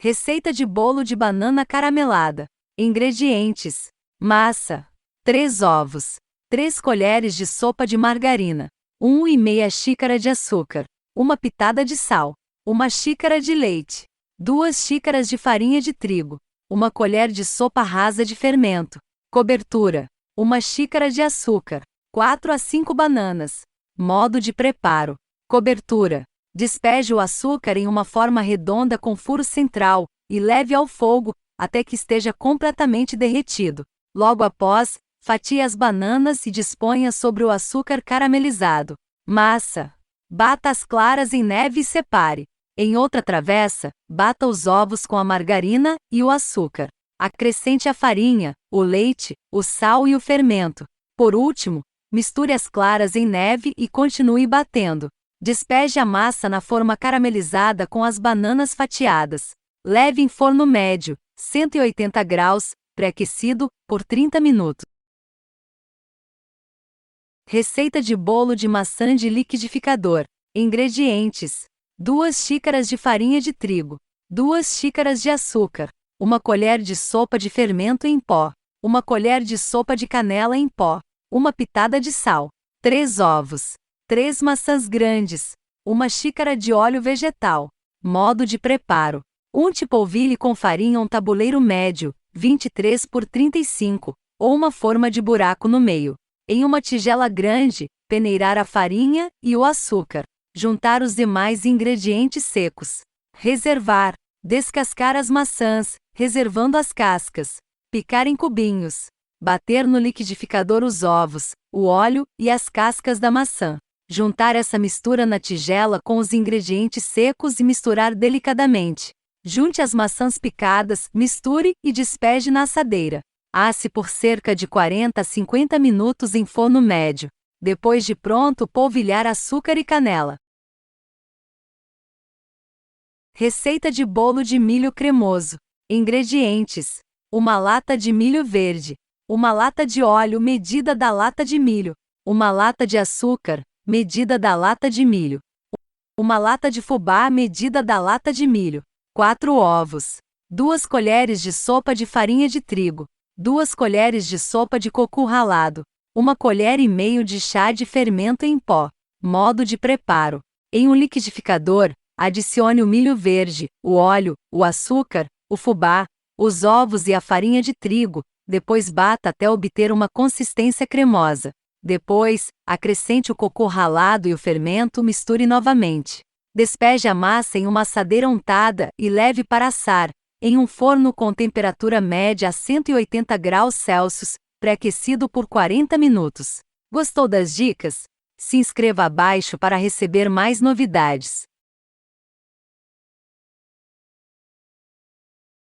Receita de bolo de banana caramelada. Ingredientes: massa, 3 ovos, 3 colheres de sopa de margarina, 1,5 xícara de açúcar, 1 pitada de sal, 1 xícara de leite, 2 xícaras de farinha de trigo, 1 colher de sopa rasa de fermento, cobertura, 1 xícara de açúcar, 4 a 5 bananas. Modo de preparo: cobertura. Despeje o açúcar em uma forma redonda com furo central e leve ao fogo até que esteja completamente derretido. Logo após, fatie as bananas e disponha sobre o açúcar caramelizado. Massa. Bata as claras em neve e separe. Em outra travessa, bata os ovos com a margarina e o açúcar. Acrescente a farinha, o leite, o sal e o fermento. Por último, misture as claras em neve e continue batendo. Despeje a massa na forma caramelizada com as bananas fatiadas. Leve em forno médio, 180 graus, pré-aquecido, por 30 minutos. Receita de bolo de maçã de liquidificador. Ingredientes: 2 xícaras de farinha de trigo, 2 xícaras de açúcar, 1 colher de sopa de fermento em pó, 1 colher de sopa de canela em pó, 1 pitada de sal, 3 ovos, 3 maçãs grandes, 1 xícara de óleo vegetal. Modo de preparo: unte polvilhe com farinha um tabuleiro médio, 23 por 35, ou uma forma de buraco no meio. Em uma tigela grande, peneirar a farinha e o açúcar. Juntar os demais ingredientes secos. Reservar. Descascar as maçãs, reservando as cascas. Picar em cubinhos. Bater no liquidificador os ovos, o óleo e as cascas da maçã. Juntar essa mistura na tigela com os ingredientes secos e misturar delicadamente. Junte as maçãs picadas, misture e despeje na assadeira. Asse por cerca de 40 a 50 minutos em forno médio. Depois de pronto, polvilhar açúcar e canela. Receita de bolo de milho cremoso. Ingredientes: 1 lata de milho verde, 1 lata de óleo medida da lata de milho, 1 lata de açúcar, medida da lata de milho, 1 lata de fubá medida da lata de milho, 4 ovos, 2 colheres de sopa de farinha de trigo, 2 colheres de sopa de coco ralado, 1 colher e meio de chá de fermento em pó. Modo de preparo: em um liquidificador, adicione o milho verde, o óleo, o açúcar, o fubá, os ovos e a farinha de trigo, depois bata até obter uma consistência cremosa. Depois, acrescente o cocô ralado e o fermento, misture novamente. Despeje a massa em uma assadeira untada e leve para assar, em um forno com temperatura média a 180 graus Celsius, pré-aquecido por 40 minutos. Gostou das dicas? Se inscreva abaixo para receber mais novidades.